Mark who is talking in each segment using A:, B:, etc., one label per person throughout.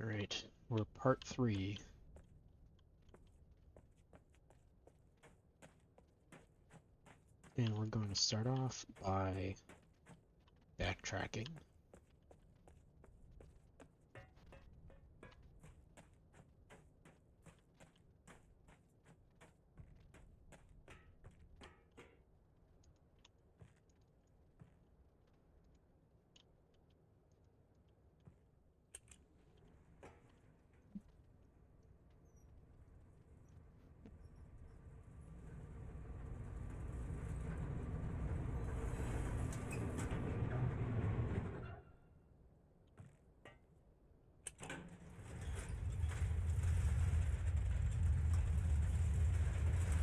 A: Alright, we're part 3. And we're going to start off by backtracking.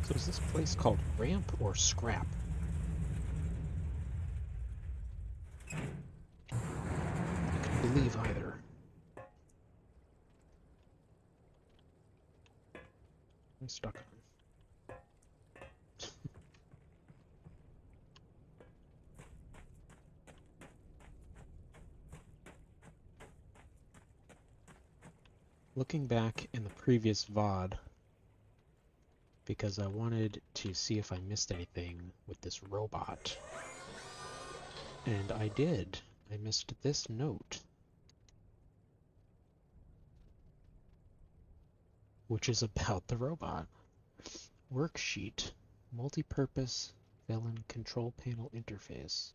A: So is this place called Ramp or Scrap? I can believe either. I'm stuck on. Looking back in the previous VOD, because I wanted to see if I missed anything with this robot. And I did. I missed this note, which is about the robot. Worksheet, multi-purpose villain control panel interface.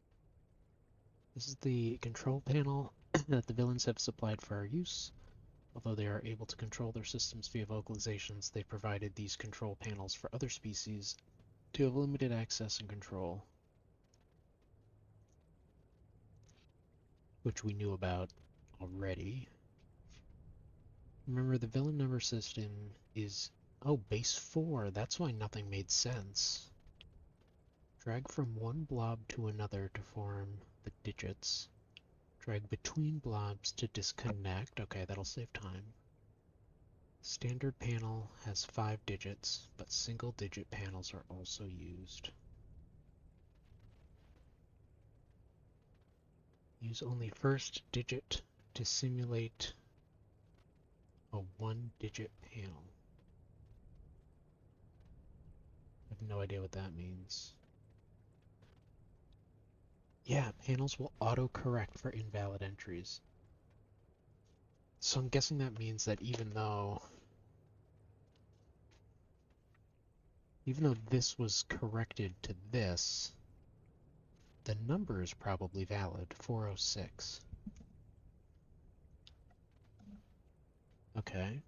A: This is the control panel that the villains have supplied for our use. Although they are able to control their systems via vocalizations, they provided these control panels for other species to have limited access and control, which we knew about already. Remember, the villain number system is, oh, base 4. That's why nothing made sense. Drag from one blob to another to form the digits. Drag between blobs to disconnect. Okay, that'll save time. Standard panel has 5 digits, but single digit panels are also used. Use only first digit to simulate a 1-digit panel. I have no idea what that means. Yeah, panels will auto-correct for invalid entries. So I'm guessing that means that even though this was corrected to this, the number is probably valid, 406. Okay.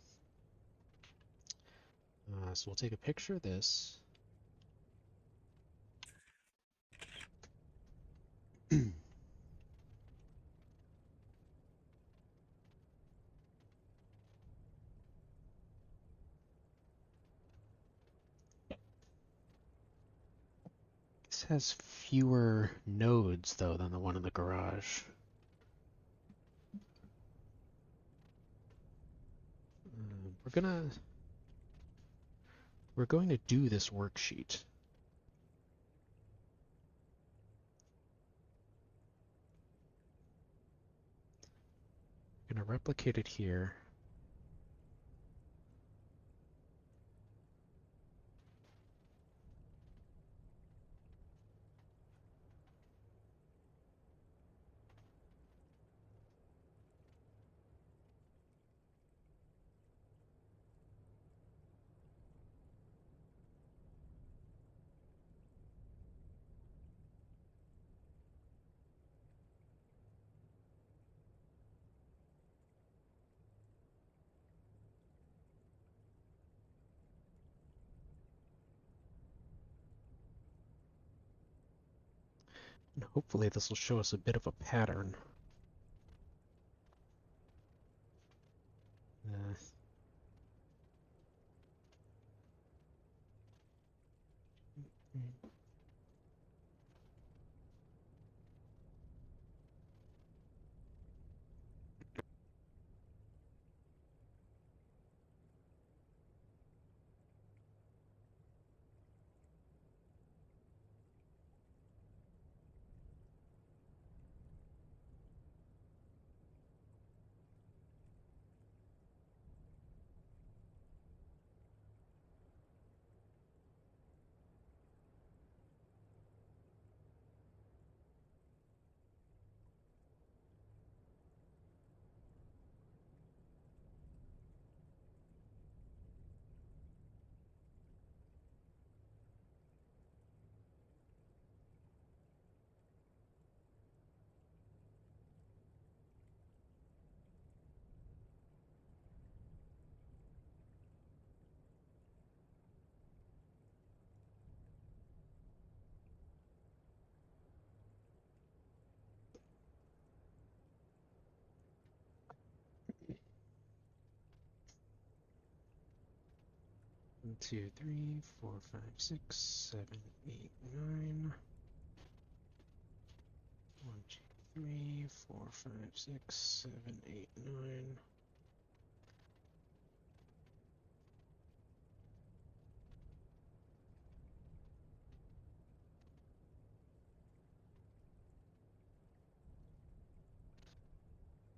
A: So we'll take a picture of this. This has fewer nodes, though, than the one in the garage. We're going to do this worksheet. I'm going to replicate it here. And hopefully this will show us a bit of a pattern. Uh, 1, 2, 3, 4, 5, 6, 7, 8, 9. 1, 2, 3, 4, 5, 6, 7, 8, 9.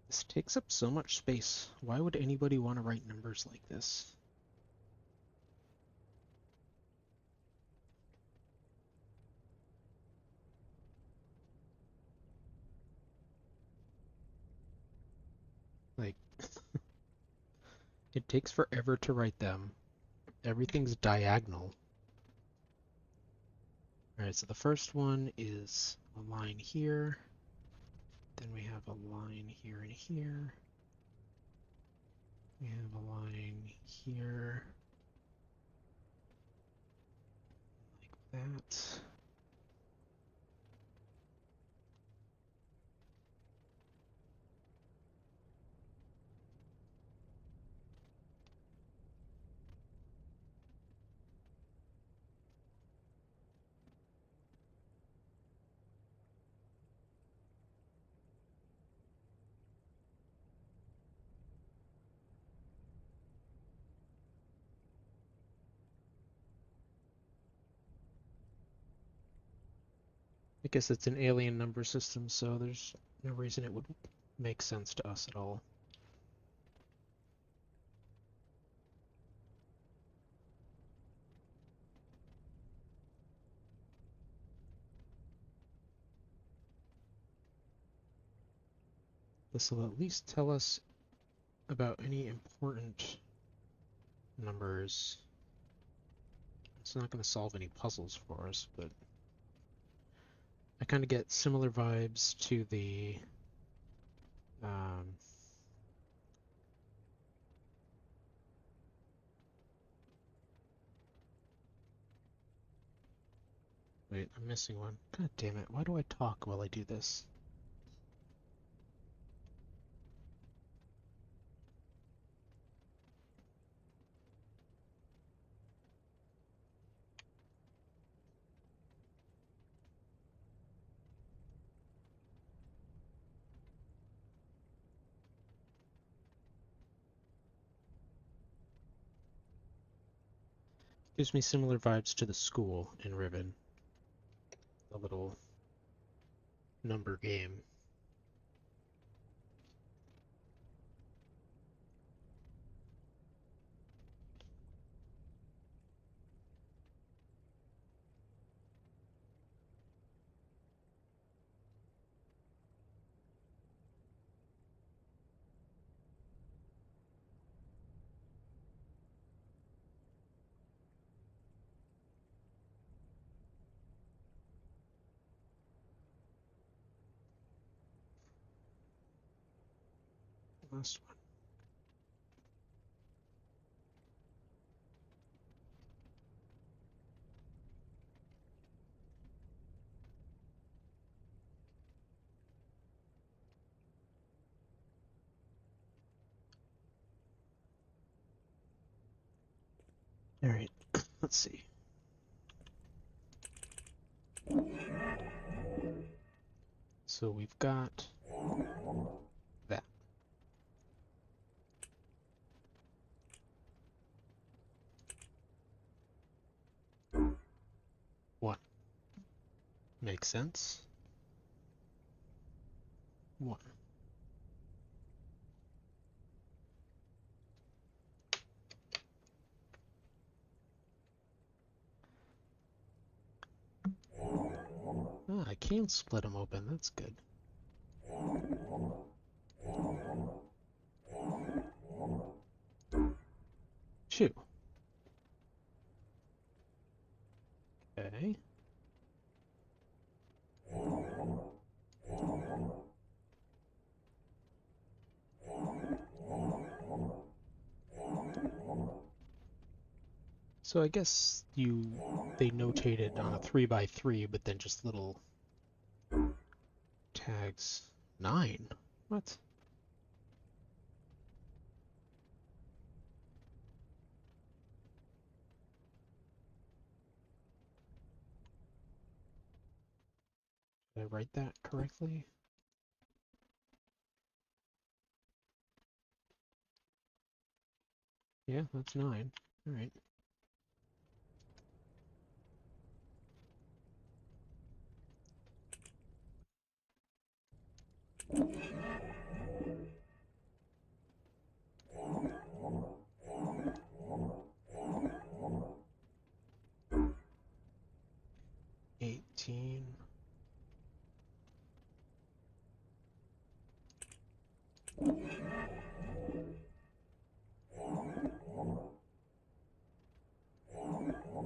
A: This takes up so much space. Why would anybody want to write numbers like this? Like, it takes forever to write them. Everything's diagonal. Alright, so the first one is a line here. Then we have a line here and here. We have a line here. Like that. I guess it's an alien number system, so there's no reason it would make sense to us at all. This will at least tell us about any important numbers. It's not going to solve any puzzles for us, but I kind of get similar vibes to the wait, I'm missing one. God damn it, why do I talk while I do this? Gives me similar vibes to the school in Riven. The little number game. Last one. Alright, let's see. So we've got that. One. Makes sense. One. Oh, I can split them open, that's good. Two. Okay. So I guess they notated on a 3x3, but then just little tags. 9? What? Did I write that correctly? Yeah, that's 9. All right.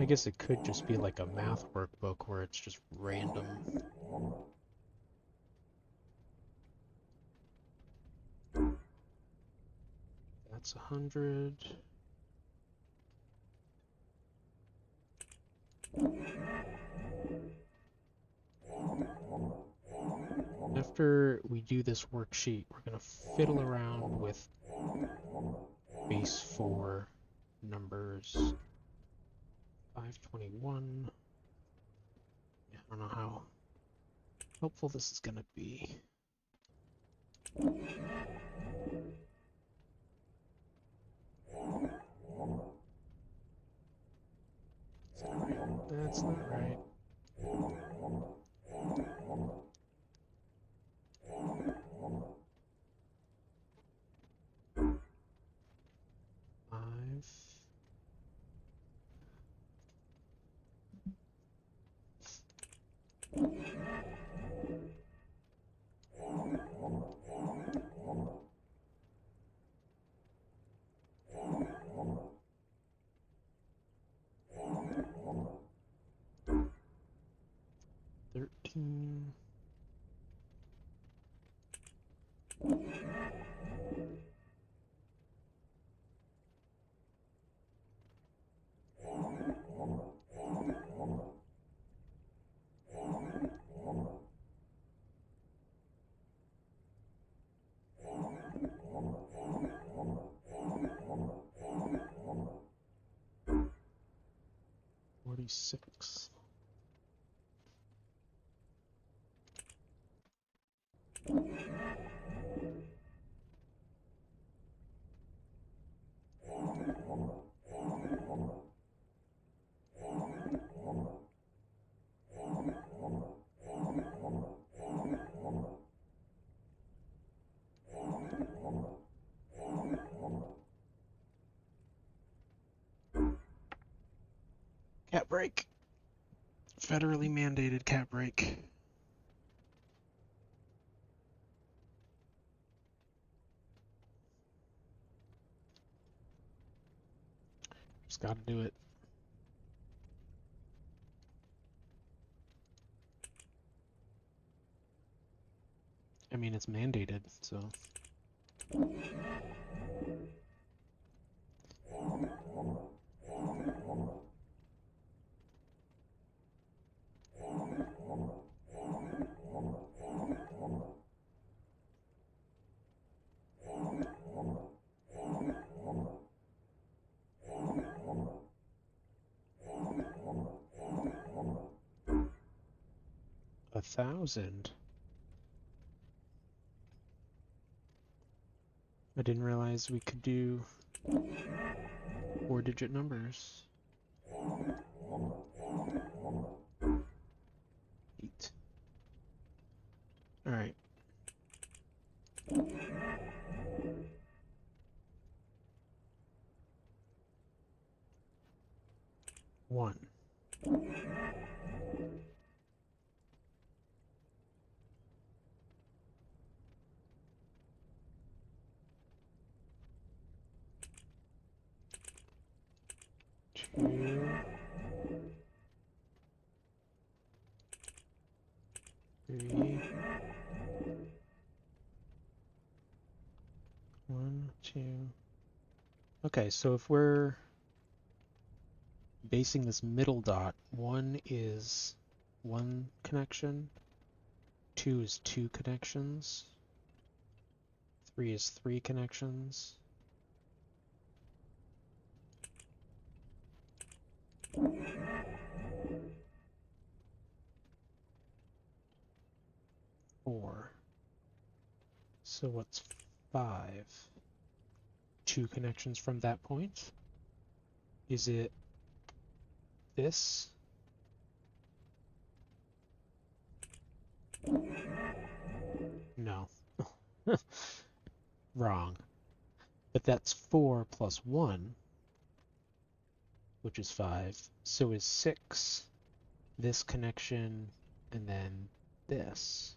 A: I guess it could just be like a math workbook where it's just random. That's 100. After we do this worksheet, we're going to fiddle around with base 4 numbers. 521. I don't know how helpful this is going to be. That's not right. Five. $13. $46. Cat break. Federally mandated cat break. Just gotta do it. I mean, it's mandated, so. $1,000. I didn't realize we could do 4-digit numbers. 8. All right. One. Two. 3. 1, 2. Okay, so if we're basing this middle dot, 1 is 1 connection, 2 is 2 connections, 3 is 3 connections, 4 4. So what's 5? 2 connections from that point? Is it this? No. Wrong. But that's 4 plus 1, which is 5. So is 6 this connection and then this?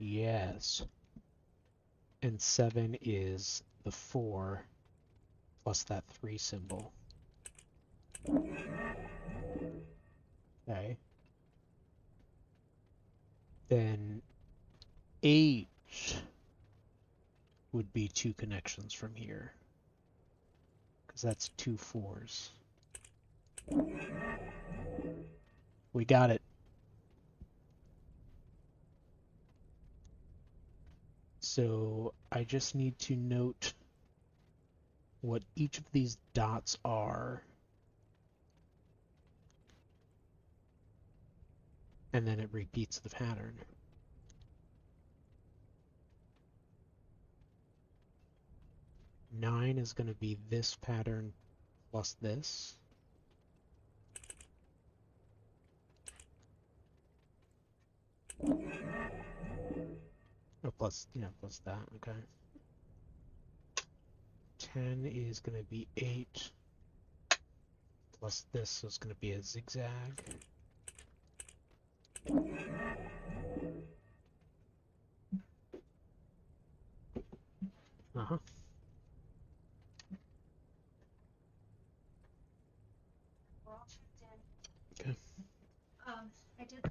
A: Yes. And 7 is the 4 plus that 3 symbol. Okay. Then 8 would be 2 connections from here, because that's 2 4s. We got it. So I just need to note what each of these dots are, and then it repeats the pattern. Nine is going to be this pattern plus this. Oh, plus that, okay. 10 is going to be 8 plus this, so it's going to be a zigzag. Uh-huh. Okay.
B: I did.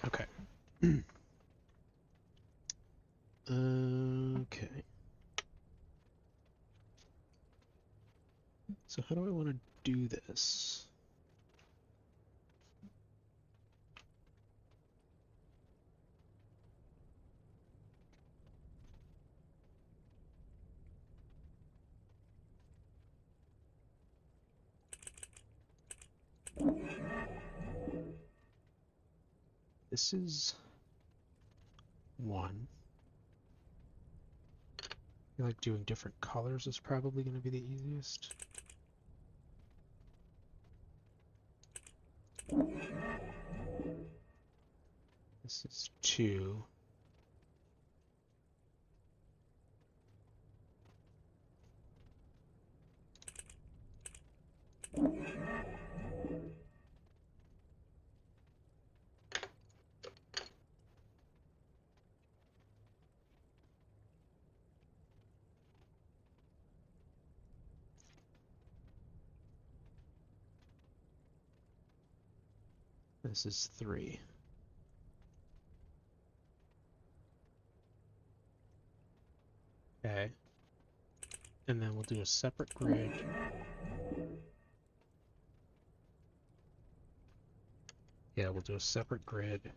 A: Okay. Okay. So how do I want to do this? This is 1. I feel like doing different colors is probably going to be the easiest. This is 2. This is 3. Okay. And then we'll do a separate grid. Yeah, we'll do a separate grid.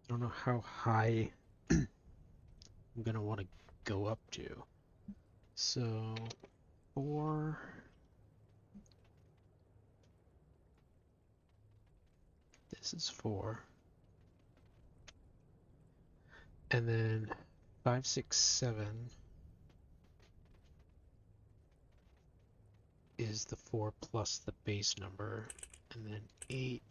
A: I don't know how high I'm going to want to go up to. So 4, This is 4. And then 5, 6, 7 is the 4 plus the base number. And then 8.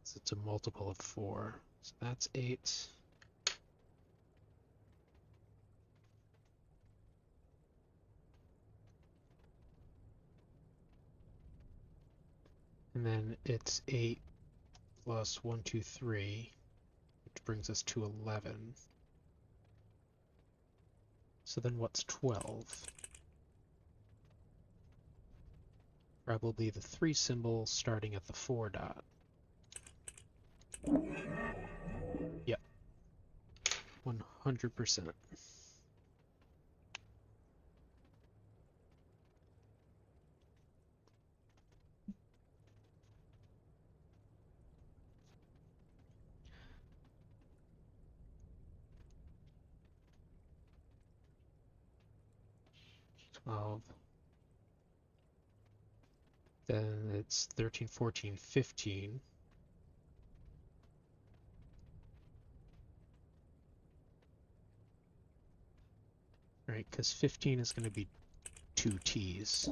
A: So it's a multiple of 4. So that's 8. And then it's 8 plus 1, 2, 3, which brings us to 11. So then what's 12? Probably the 3 symbol starting at the 4 dot. Yep, 100%. Then it's 13, 14, 15. Right, because 15 is going to be 2 T's.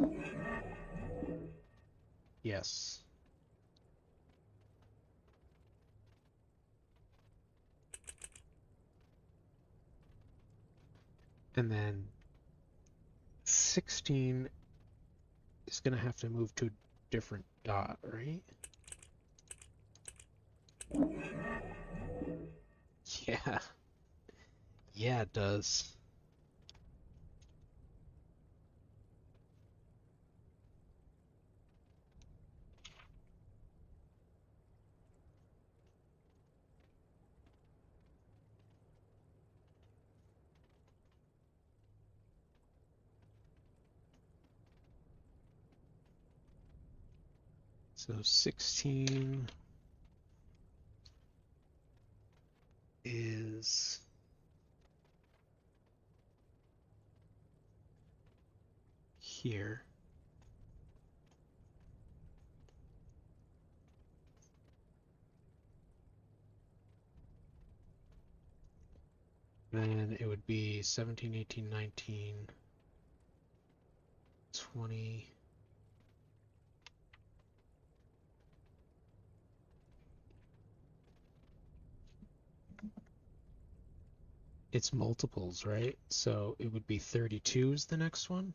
A: Yes. And then 16 is going to have to move to a different dot, right? Yeah. Yeah, it does. So 16 is here. Then it would be 17, 18, 19, 20. It's multiples, right? So it would be 32 is the next one.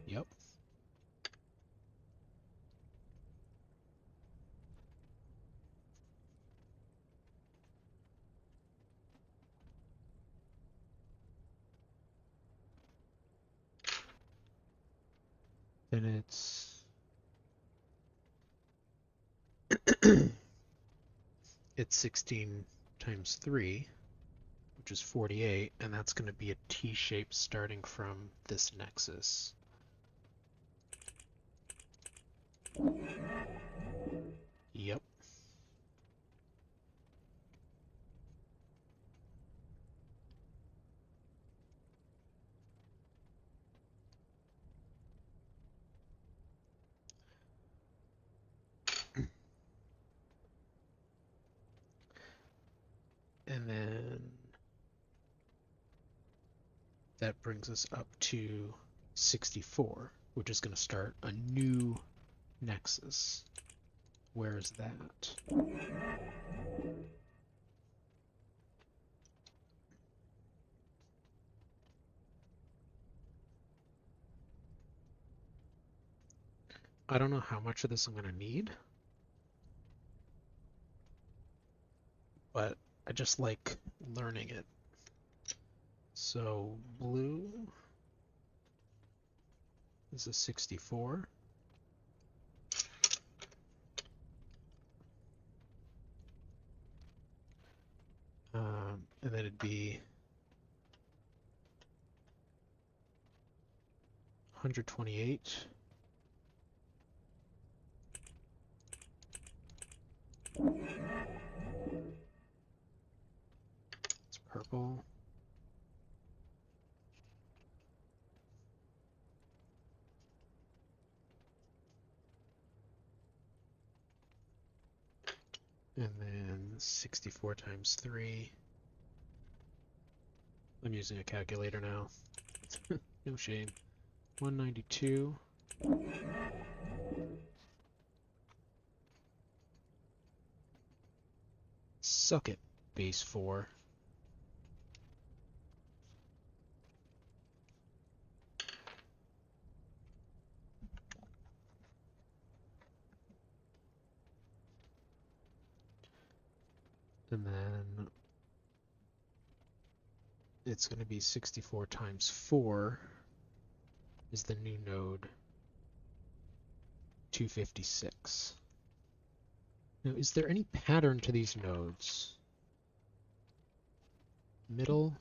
A: Yep. Then it's 16 times 3, which is 48, and that's going to be a T shape starting from this nexus. Yep. And then that brings us up to 64, which is going to start a new nexus. Where is that? I don't know how much of this I'm going to need, but I just like learning it. So blue is a 64. And then it'd be 128. It's purple. And then 64 times 3. I'm using a calculator now. No shame. 192. Suck it, base 4. And then it's going to be 64 times 4 is the new node, 256. Now, is there any pattern to these nodes? Middle,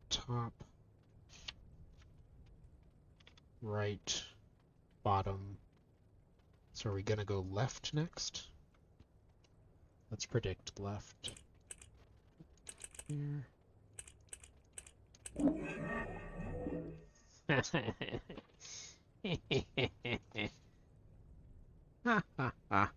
A: top, right, bottom. So are we going to go left next? Let's predict left. Here. Ha ha ha.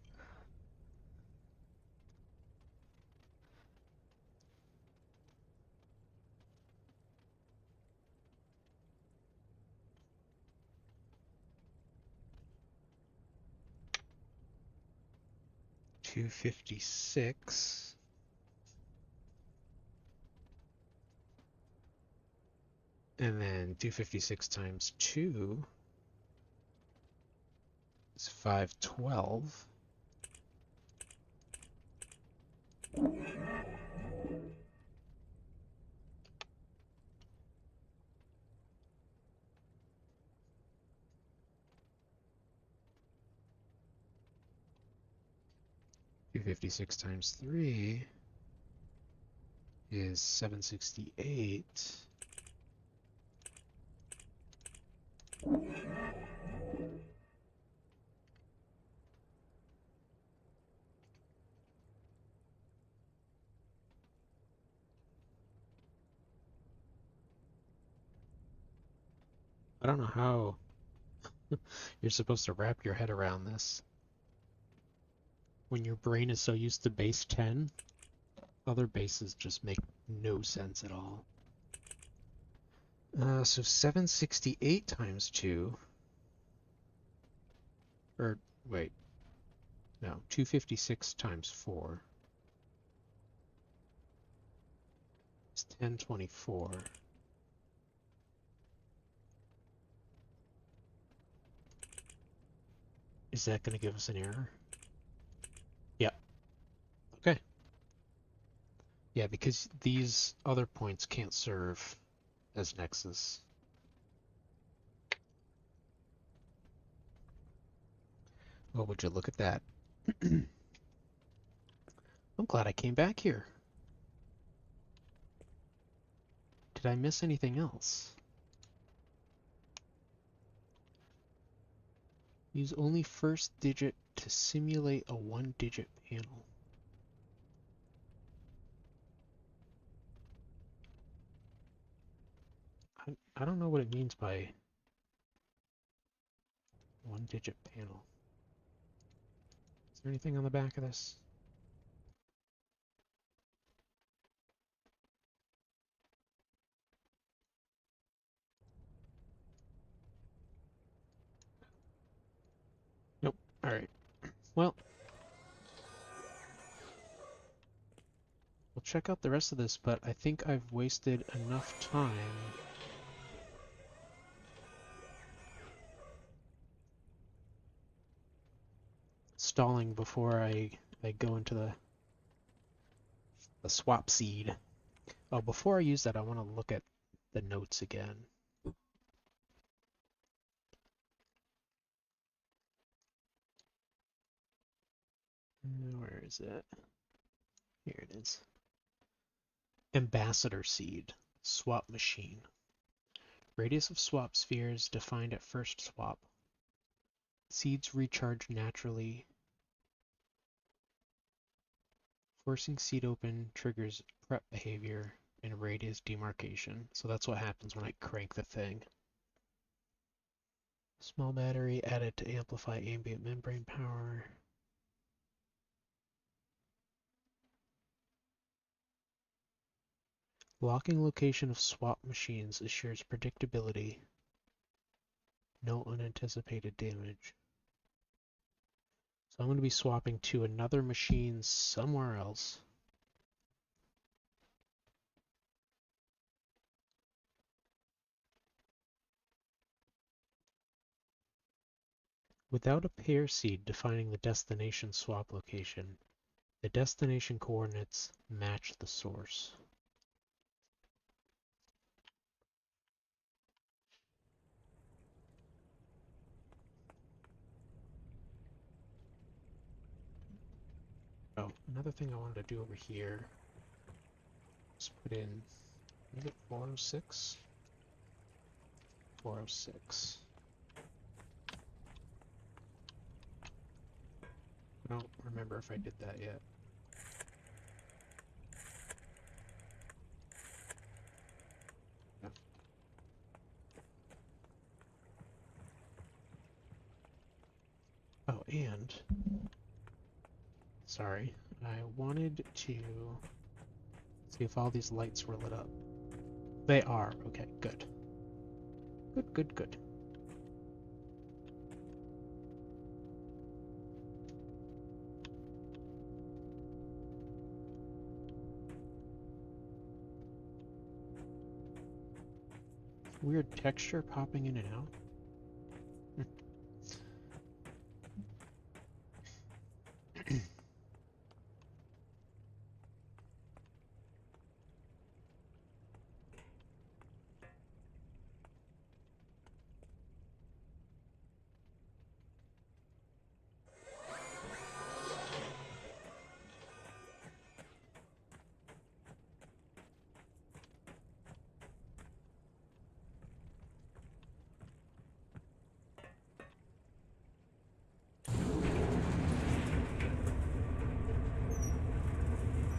A: 256. And then 256 times 2 is 512. Two 56 times 3 is 768. I don't know how you're supposed to wrap your head around this. When your brain is so used to base 10, other bases just make no sense at all. So 768 times 2, or wait, no, 256 times 4 is 1024. Is that going to give us an error? Yep. Okay. Yeah, because these other points can't serve as nexus. Oh, would you look at that? I'm glad I came back here. Did I miss anything else? Use only first digit to simulate a one-digit panel. I don't know what it means by one-digit panel. Is there anything on the back of this? Nope. Alright. Well, we'll check out the rest of this, but I think I've wasted enough time stalling before I go into the swap seed. Oh, before I use that, I want to look at the notes again. Where is it? Here it is. Ambassador seed. Swap machine. Radius of swap spheres defined at first swap. Seeds recharge naturally Forcing seat open triggers prep behavior and radius demarcation. So that's what happens when I crank the thing. Small battery added to amplify ambient membrane power. Locking location of swap machines assures predictability. No unanticipated damage. So I'm going to be swapping to another machine somewhere else. Without a pair seed defining the destination swap location, the destination coordinates match the source. Oh, another thing I wanted to do over here is put in, is it 406? 406. I don't remember if I did that yet. No. Oh, and, sorry, I wanted to see if all these lights were lit up. They are. Okay, good. Good, good, good. Weird texture popping in and out.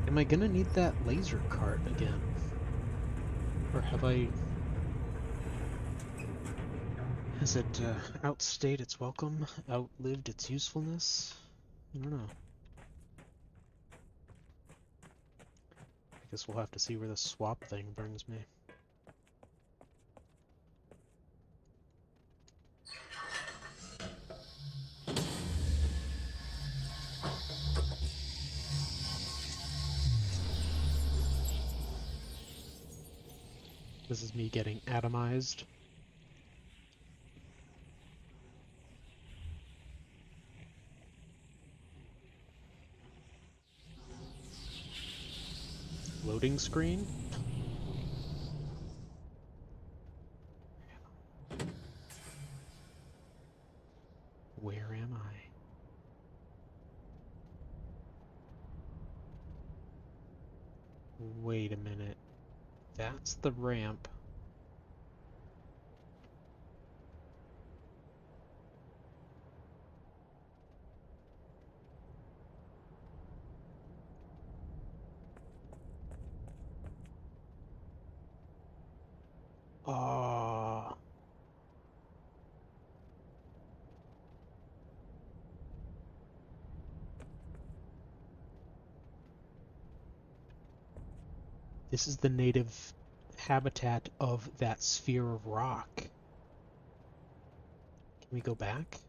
A: Am I gonna need that laser cart again? Or have I... Has it outstayed its welcome? Outlived its usefulness? I don't know. I guess we'll have to see where the swap thing brings me. This is me getting atomized. Loading screen? Where am I? Wait a minute. That's the ramp. Oh. This is the native habitat of that sphere of rock. Can we go back?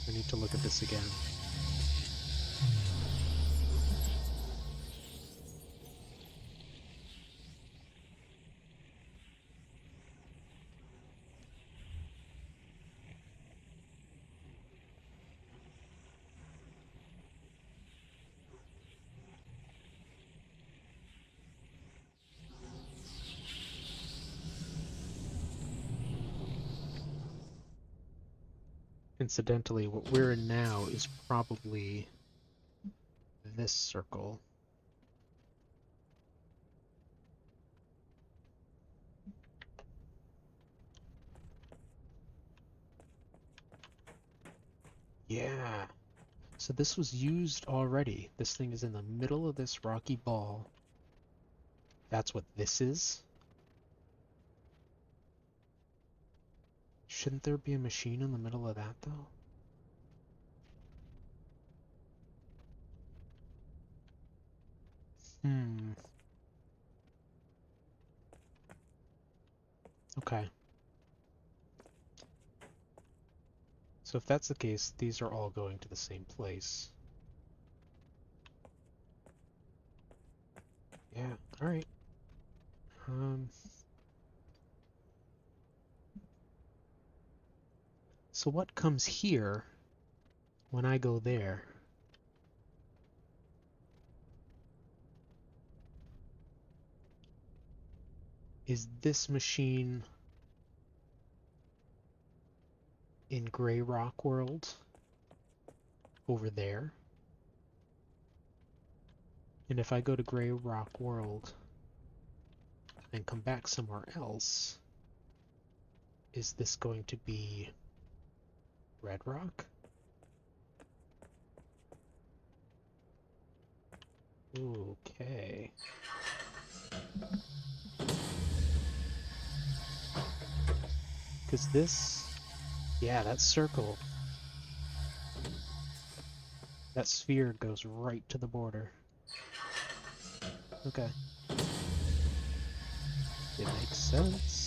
A: I need to look at this again. Incidentally, what we're in now is probably this circle. Yeah. So this was used already. This thing is in the middle of this rocky ball. That's what this is? Shouldn't there be a machine in the middle of that, though? Hmm. Okay. So if that's the case, these are all going to the same place. Yeah, alright. So what comes here when I go there? Is this machine in Gray Rock World over there? And if I go to Gray Rock World and come back somewhere else, is this going to be Red Rock? Okay. Because this, yeah, that circle, that sphere goes right to the border. Okay. It makes sense.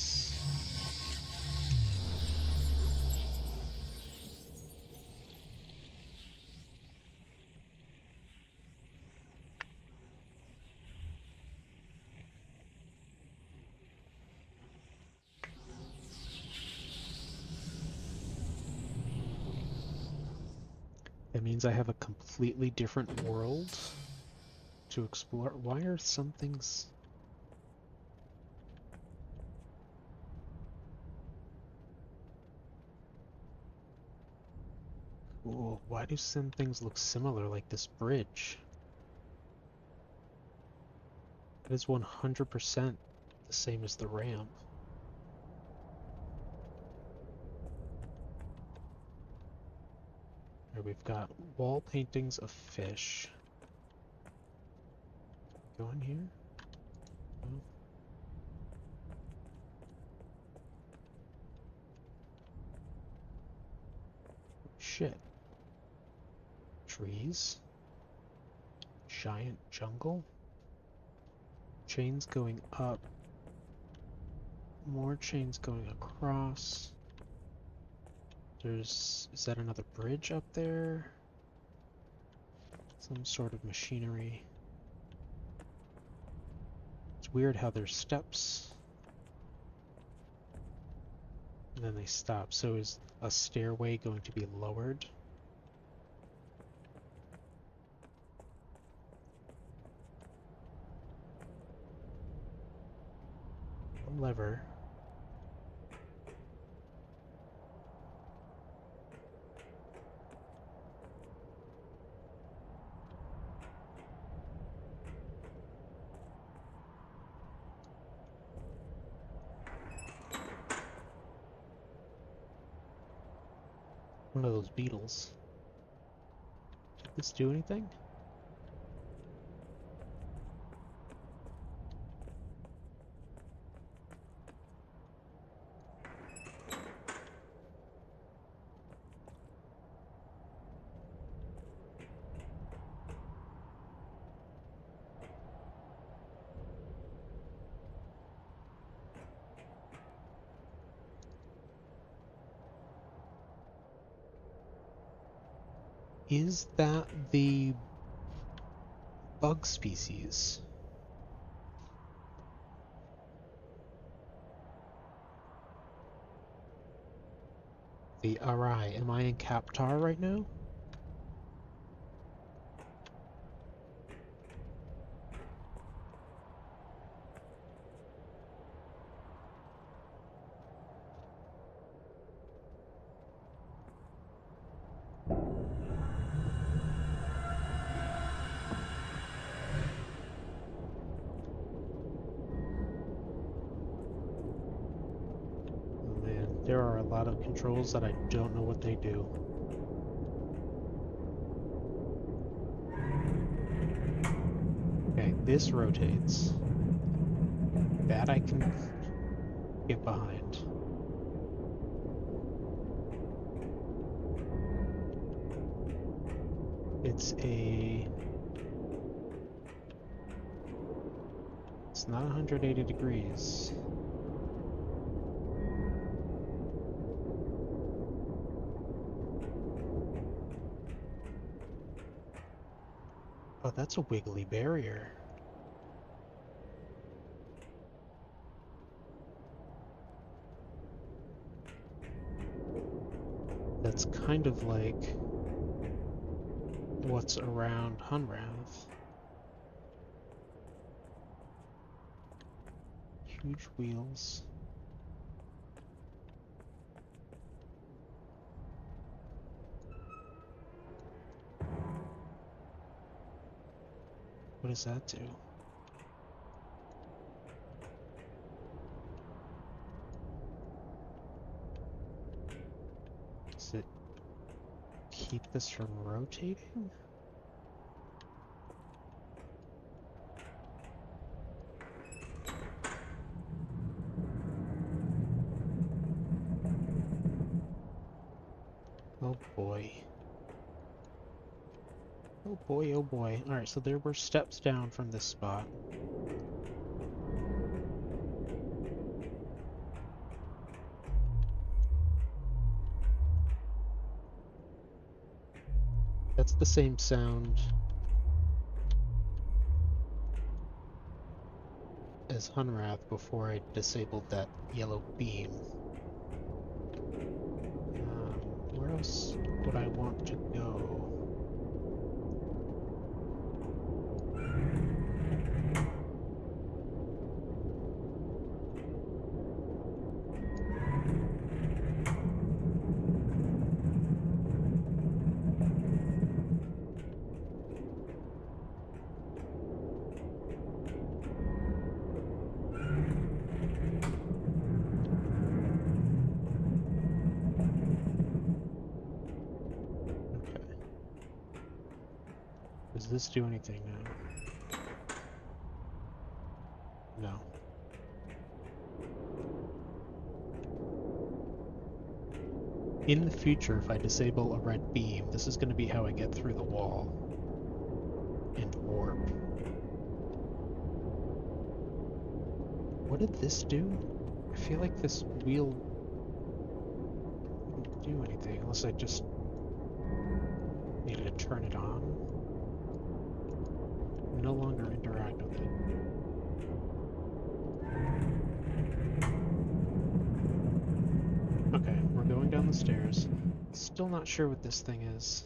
A: That means I have a completely different world to explore. Why are some things... Ooh, why do some things look similar, like this bridge? It is 100% the same as the ramp. Here we've got wall paintings of fish. Go in here? No. Shit. Trees. Giant jungle. Chains going up. More chains going across. Is that another bridge up there? Some sort of machinery. It's weird how there's steps. And then they stop. So is a stairway going to be lowered? Lever. One of those beetles. Did this do anything? Is that the bug species? The Arai. Am I in Kaptar right now? Oh man, there are a lot of controls that I don't know what they do. This rotates. That I can get behind. It's not 180 degrees. Oh, that's a wiggly barrier. That's kind of like what's around Hunrath. Huge wheels. What does that do? Does it keep this from rotating? Oh boy. Oh boy, oh boy. Alright, so there were steps down from this spot. That's the same sound as Hunrath before I disabled that yellow beam. Where else would I want to go? Okay. Does this do anything now? No. In the future, if I disable a red beam, this is going to be how I get through the wall and warp. What did this do? I feel like this wheel didn't do anything unless I just needed to turn it on. No longer interact with it. Okay, we're going down the stairs. Still not sure what this thing is.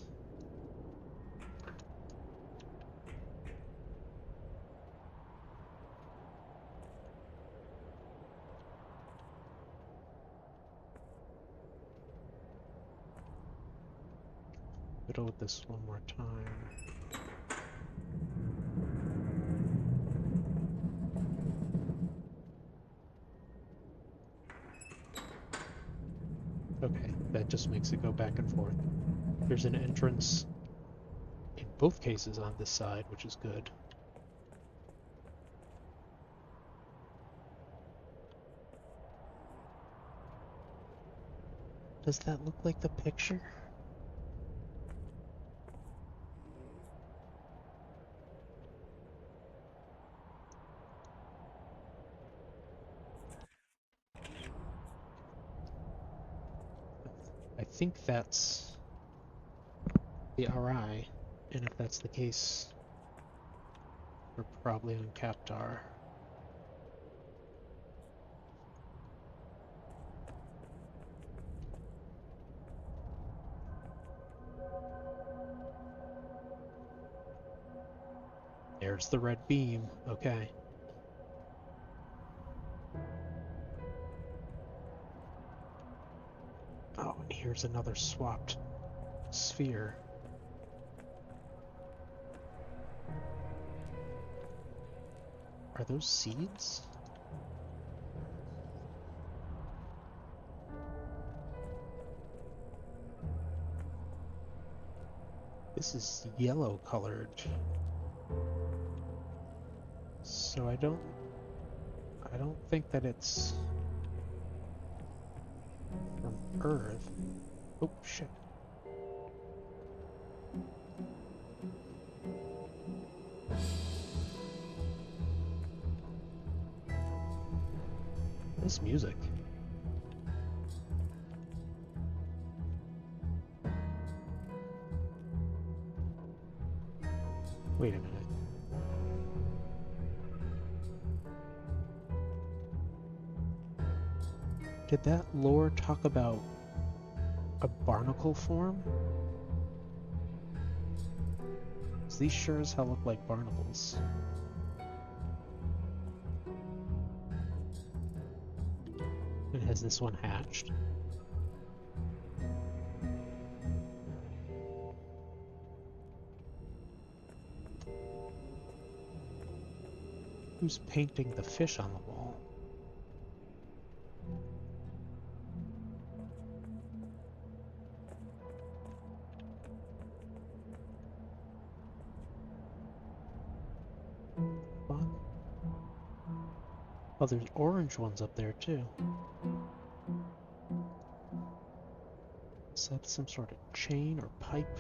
A: Fiddle with this one more time. Okay, that just makes it go back and forth. There's an entrance in both cases on this side, which is good. Does that look like the picture? I think that's the RI, and if that's the case, we're probably on Captar. There's the red beam. Okay. Oh, and here's another swapped sphere. Are those seeds? This is yellow colored. So I don't think that it's from Earth. Oh shit. This music. Wait a minute. Did that lore talk about a barnacle form? 'Cause these sure as hell look like barnacles. And has this one hatched? Who's painting the fish on the wall? Fuck. Oh, there's orange ones up there too. Is that some sort of chain or pipe?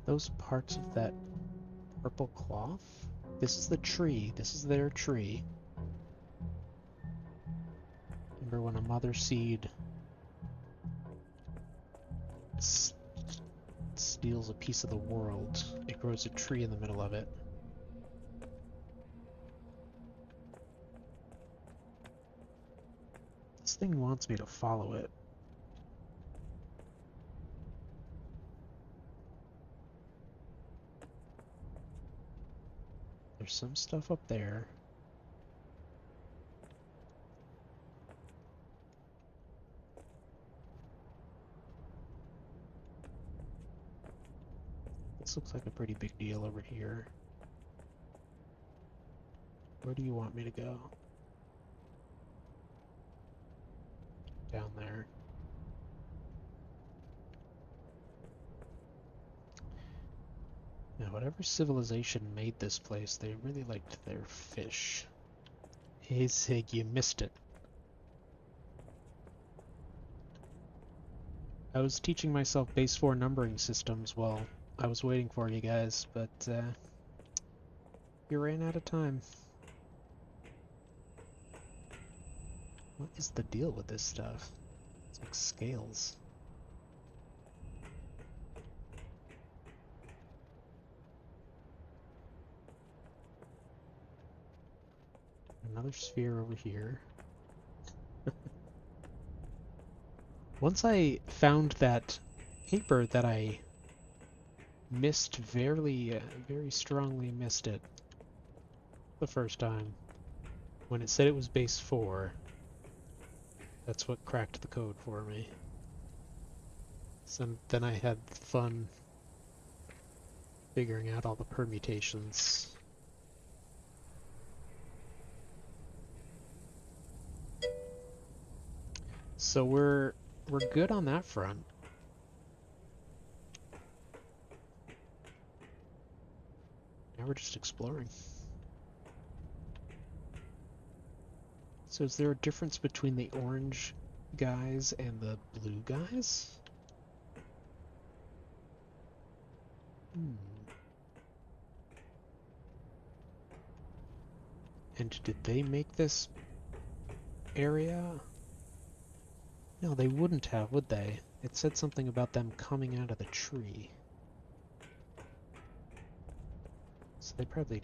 A: Those parts of that purple cloth? This is the tree. This is their tree. Remember when a mother seed steals a piece of the world, it grows a tree in the middle of it. This thing wants me to follow it. There's some stuff up there. This looks like a pretty big deal over here. Where do you want me to go? Down there. Now, whatever civilization made this place, they really liked their fish. Hey, Sig, you missed it. I was teaching myself base 4 numbering systems while I was waiting for you guys, but you ran out of time. What is the deal with this stuff? It's like scales. Another sphere over here. Once I found that paper that I missed very strongly missed it the first time. When it said it was base 4, that's what cracked the code for me. So then I had fun figuring out all the permutations. So we're good on that front. Now we're just exploring. So is there a difference between the orange guys and the blue guys? And did they make this area? No, they wouldn't have, would they? It said something about them coming out of the tree. So they probably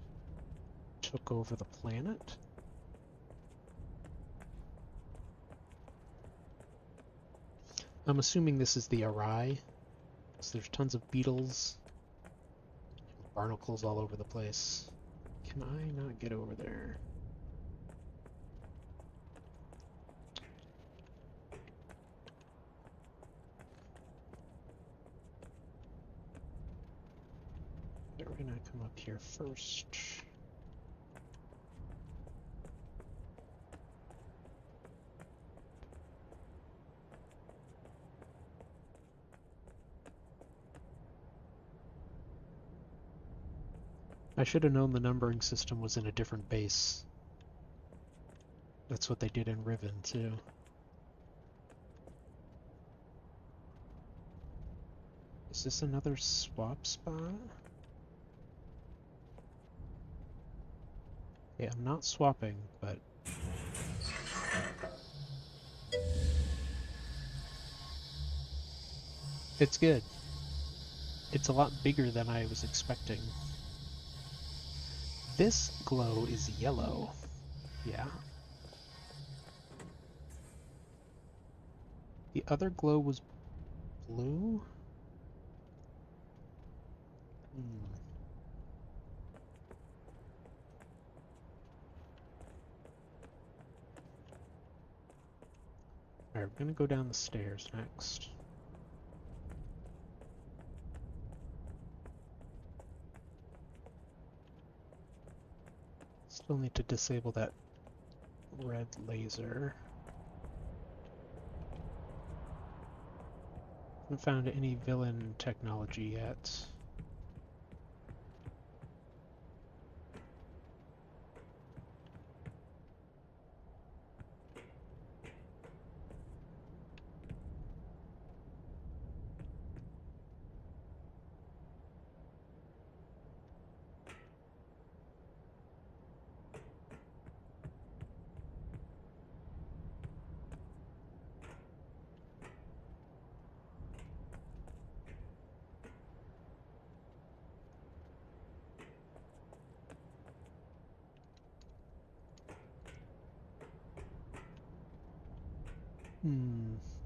A: took over the planet? I'm assuming this is the Arai. So there's tons of beetles. Barnacles all over the place. Can I not get over there? We're gonna come up here first. I should have known the numbering system was in a different base. That's what they did in Riven, too. Is this another swap spot? Yeah, I'm not swapping, but... It's good. It's a lot bigger than I was expecting. This glow is yellow. Yeah. The other glow was blue? Hmm. Alright, we're gonna go down the stairs next. Still need to disable that red laser. Haven't found any villain technology yet.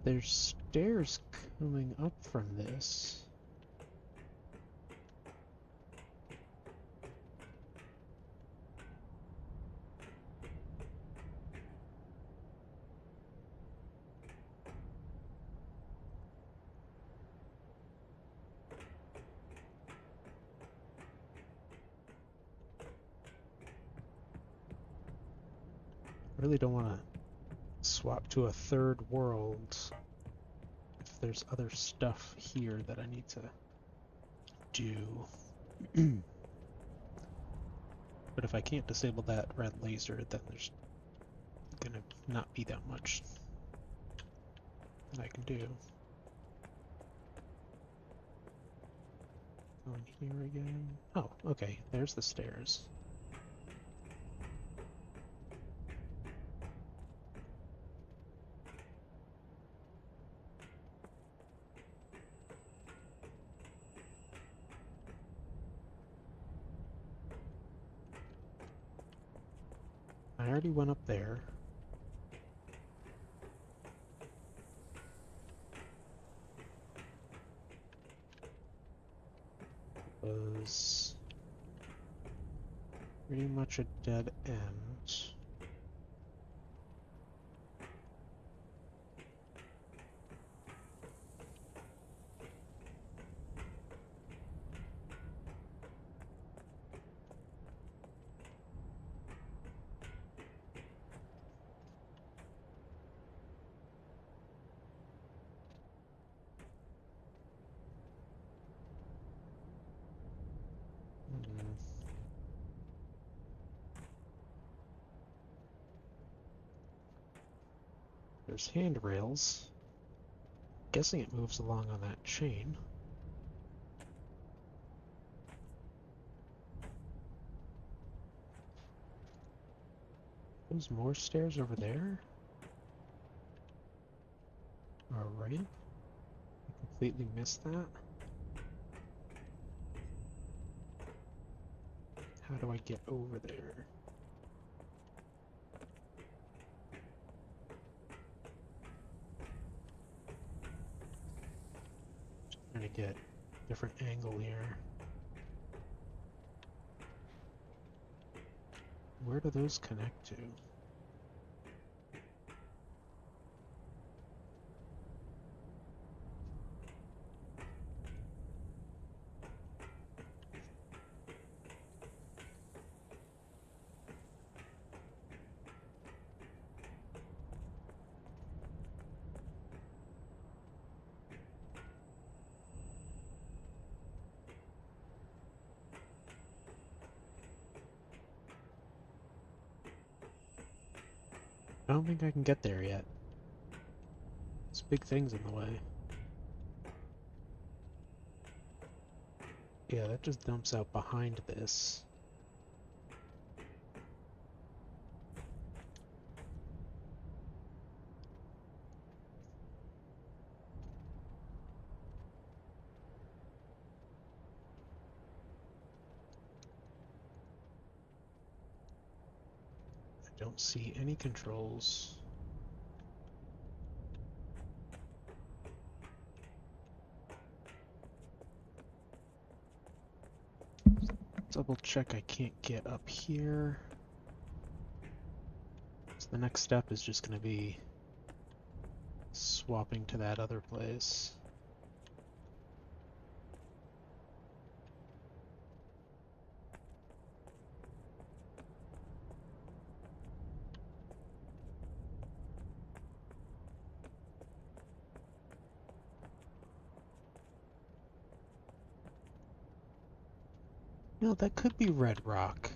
A: There's stairs coming up from this. I really don't want to swap to a third world if there's other stuff here that I need to do. But if I can't disable that red laser, then there's gonna not be that much that I can do. Going here again. Oh, okay, there's the stairs. I already went up there. Was pretty much a dead end. There's handrails. Guessing it moves along on that chain. There's more stairs over there? Alright. I completely missed that. How do I get over there? Trying to get a different angle here. Where do those connect to? I don't think I can get there yet. There's big things in the way. Yeah, that just dumps out behind this. I don't see any controls. Double check I can't get up here. So the next step is just going to be swapping to that other place. No, that could be red rock.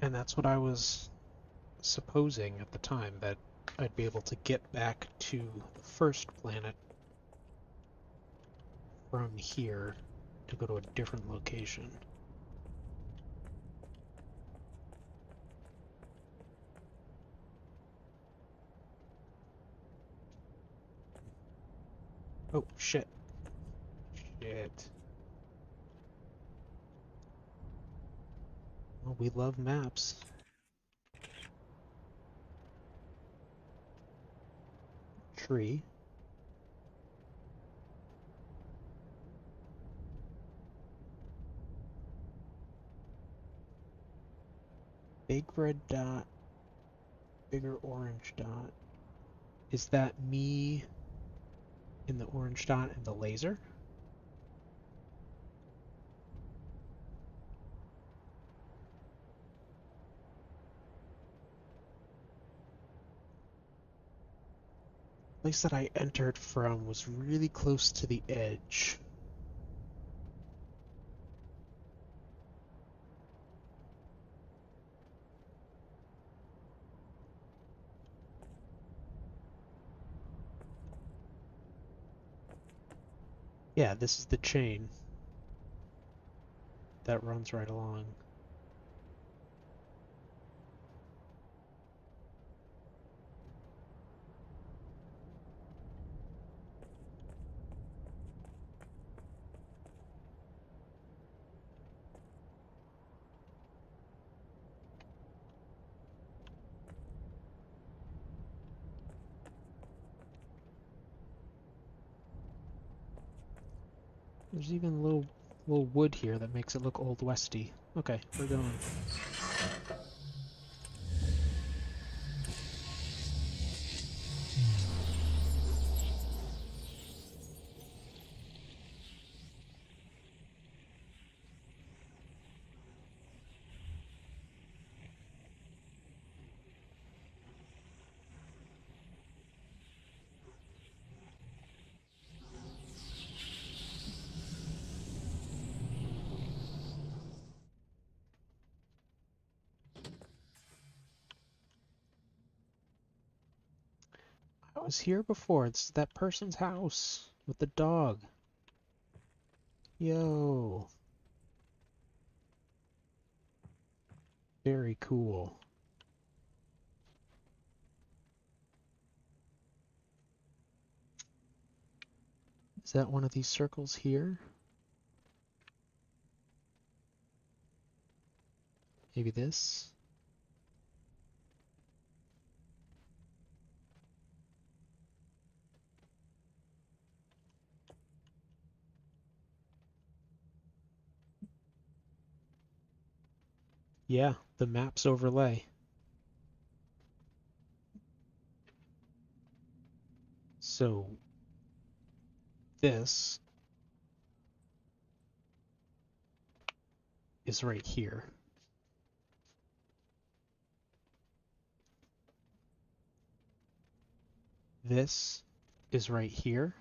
A: And that's what I was supposing at the time, that I'd be able to get back to the first planet from here to go to a different location. Oh, shit. Shit. Well, we love maps. Tree. Big red dot. Bigger orange dot. Is that me in the orange dot and the laser? The place that I entered from was really close to the edge. Yeah, this is the chain that runs right along. There's even a little wood here that makes it look old westy. Okay, we're going. I was here before. This is that person's house with the dog. Yo. Very cool. Is that one of these circles here? Maybe this? Yeah, the maps overlay. So this is right here. This is right here.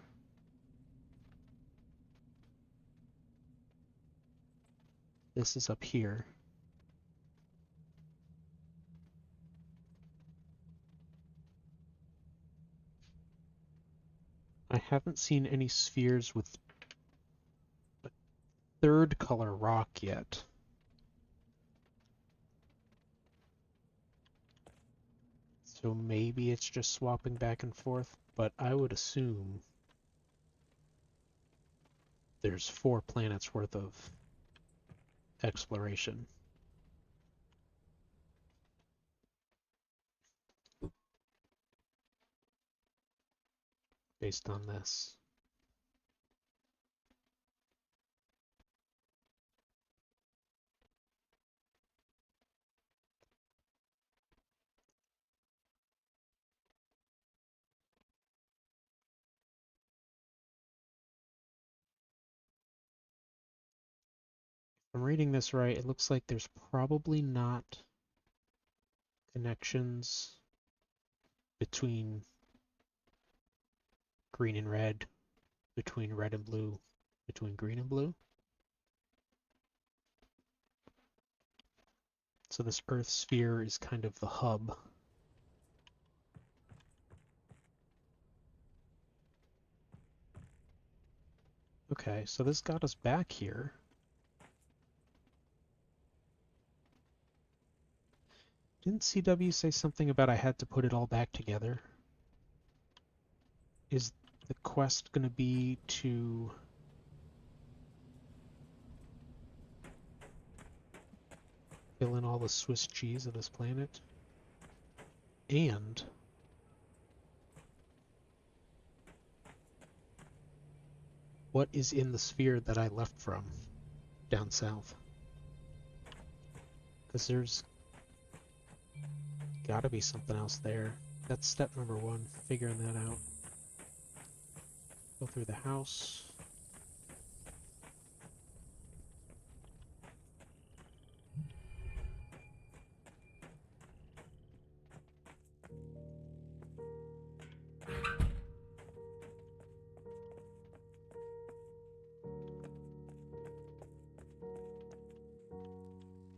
A: This is up here. haven't seen any spheres with a third color rock yet. So maybe it's just swapping back and forth, but I would assume there's 4 planets worth of exploration. Based on this. If I'm reading this right, it looks like there's probably not connections between green and red, between red and blue, between green and blue. So this Earth sphere is kind of the hub. Okay, so this got us back here. Didn't CW say something about I had to put it all back together? Is the quest going to be to fill in all the Swiss cheese of this planet? And what is in the sphere that I left from down south? Because there's gotta be something else there. That's step number 1, figuring that out. Go through the house.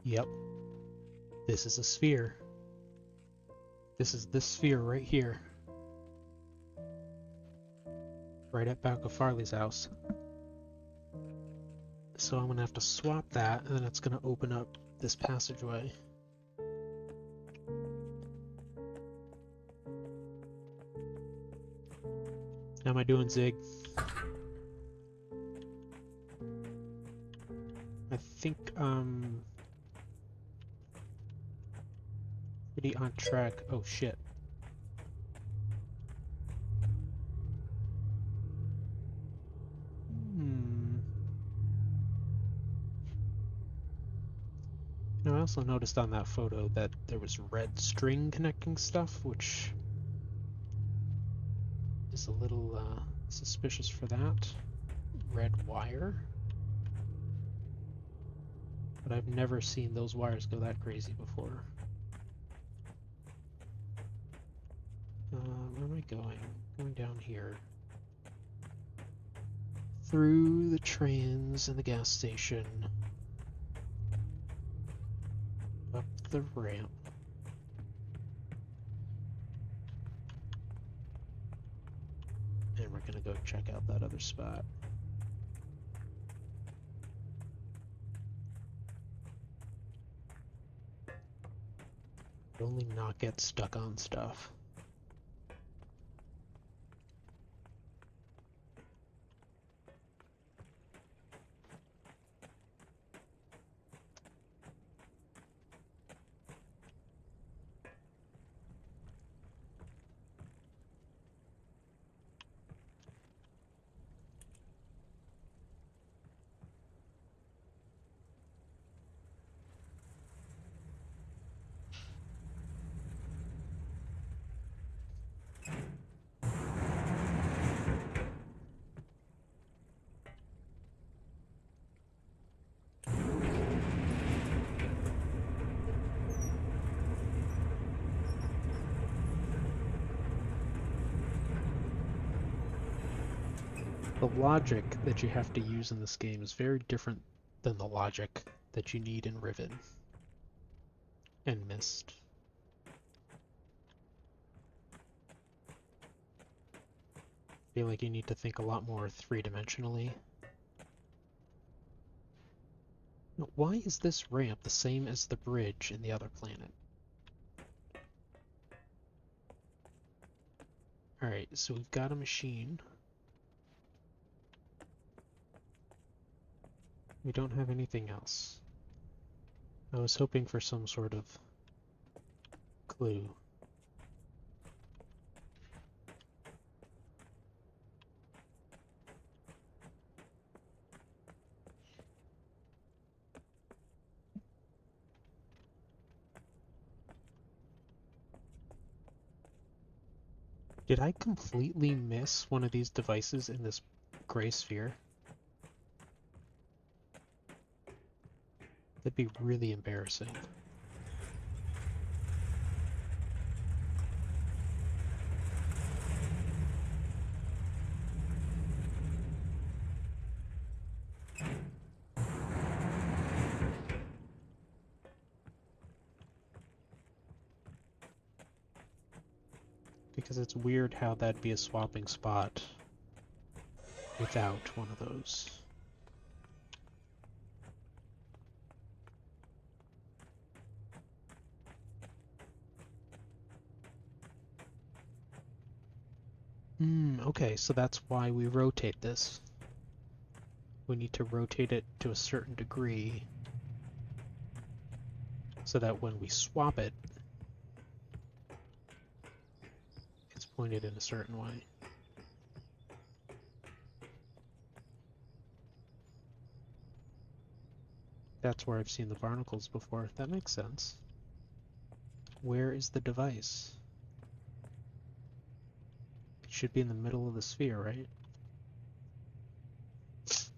A: Yep, this is a sphere. This is this sphere right here. Right at back of Farley's house. So I'm going to have to swap that, and then it's going to open up this passageway. How am I doing, Zig? I think pretty on track. Oh shit. Now, I also noticed on that photo that there was red string connecting stuff, which is a little suspicious for that. Red wire. But I've never seen those wires go that crazy before. Where am I going? Going down here. Through the trains and the gas station. Up the ramp. And we're gonna go check out that other spot. Only not get stuck on stuff. The logic that you have to use in this game is very different than the logic that you need in Riven and Mist. feel like you need to think a lot more three-dimensionally. Why is this ramp the same as the bridge in the other planet? Alright, so we've got a machine. We don't have anything else. I was hoping for some sort of clue. Did I completely miss one of these devices in this gray sphere? That'd be really embarrassing. Because it's weird how that'd be a swapping spot without one of those. Okay, so that's why we rotate this. We need to rotate it to a certain degree so that when we swap it, it's pointed in a certain way. That's where I've seen the barnacles before. That makes sense. Where is the device? It should be in the middle of the sphere, right? It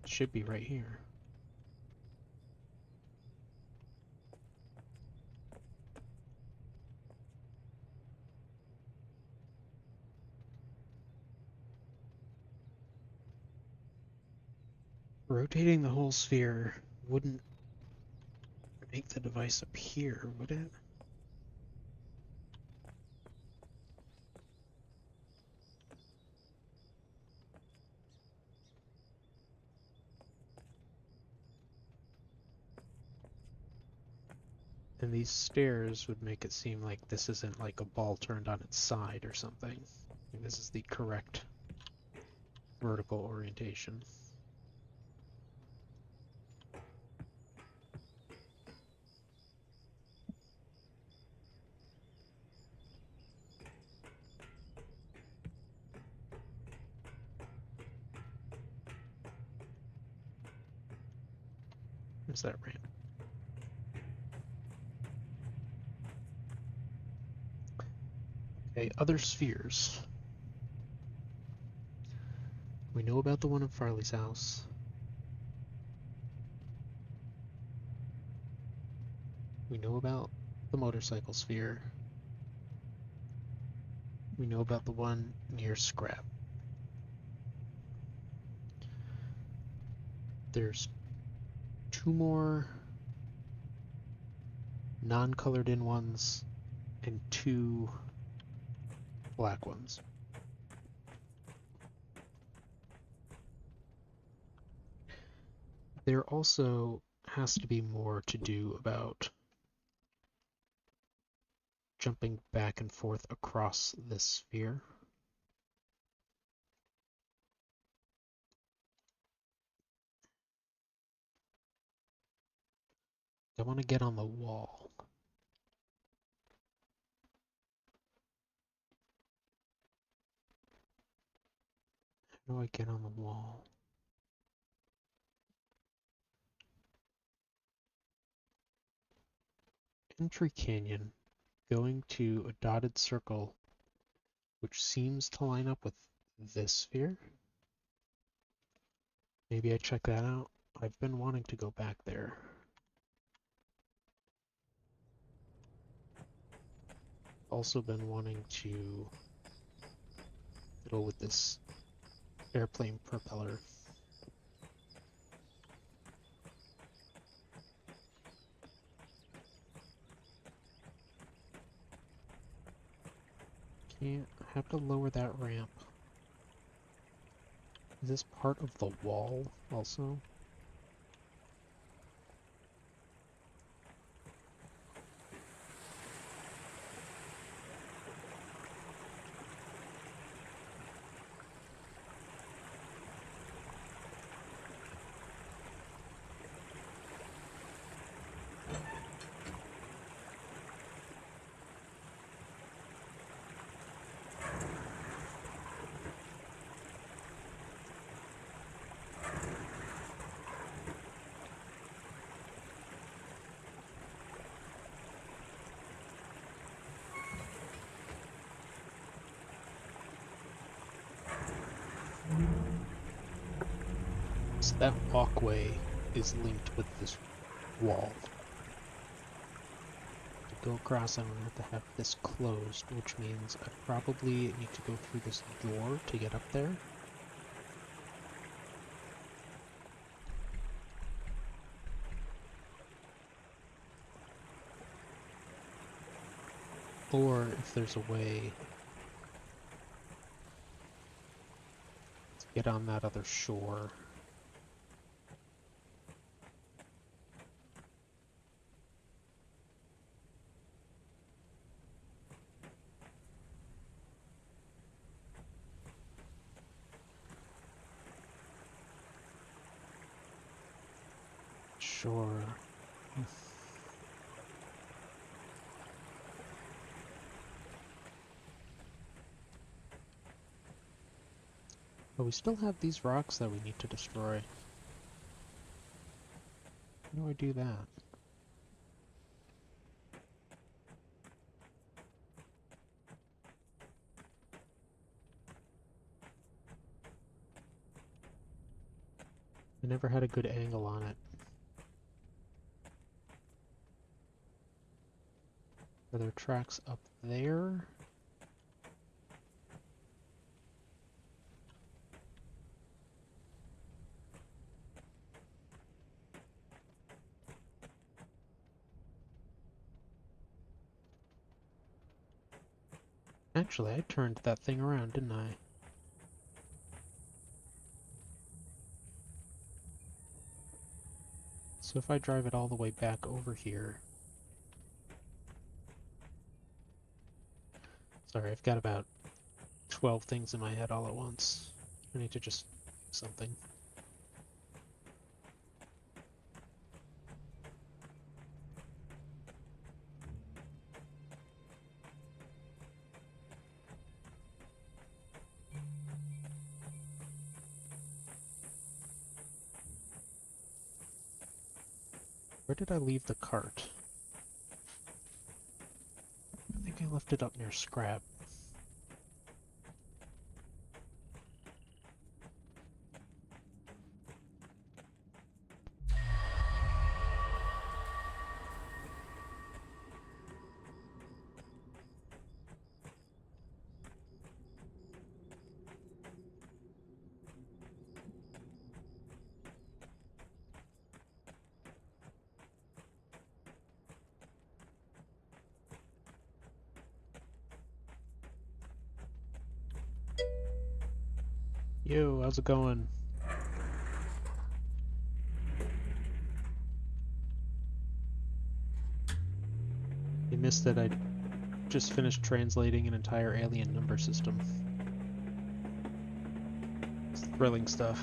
A: should be right here. Rotating the whole sphere wouldn't make the device appear, would it? And these stairs would make it seem like this isn't like a ball turned on its side or something. Like this is the correct vertical orientation. There's that ramp. Okay, other spheres. We know about the one in Farley's house. We know about the motorcycle sphere. We know about the one near Scrap. There's two more non-colored in ones and two black ones. There also has to be more to do about jumping back and forth across this sphere. I want to get on the wall. How do I get on the wall? Entry canyon, going to a dotted circle, which seems to line up with this sphere. Maybe I check that out. I've been wanting to go back there. Also been wanting to fiddle with this airplane propeller. Can't have to lower that ramp. Is this part of the wall also? So that walkway is linked with this wall. To go across, I'm gonna have to have this closed, which means I probably need to go through this door to get up there. Or if there's a way to get on that other shore. Sure. But we still have these rocks that we need to destroy. How do I do that? I never had a good angle on it. Are there tracks up there? Actually, I turned that thing around, didn't I? So if I drive it all the way back over here... Sorry, I've got about 12 things in my head all at once. I need to just do something. Where did I leave the cart? I think I left it up near scrap. Yo, how's it going? You missed that I just finished translating an entire alien number system. It's thrilling stuff.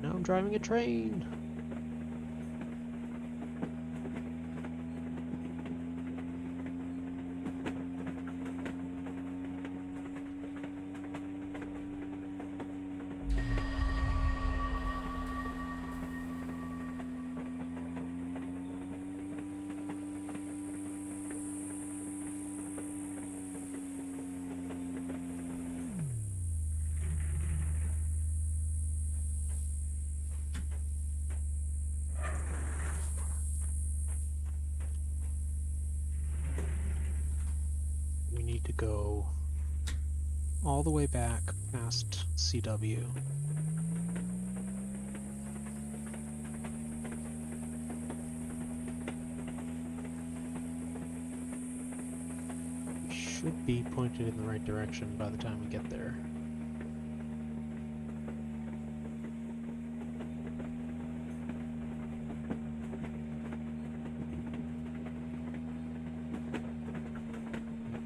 A: Now I'm driving a train! We need to go all the way back past CW. should be pointed in the right direction by the time we get there.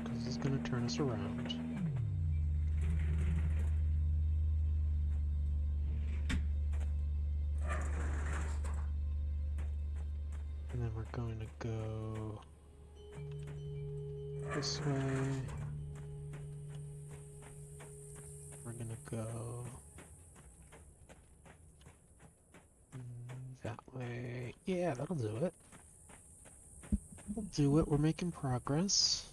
A: Because it's going to turn us around. And then we're going to go this way. We're gonna go that way. Yeah, that'll do it. That'll do it. We're making progress.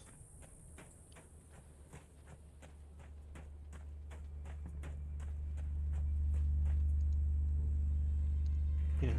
A: Yeah.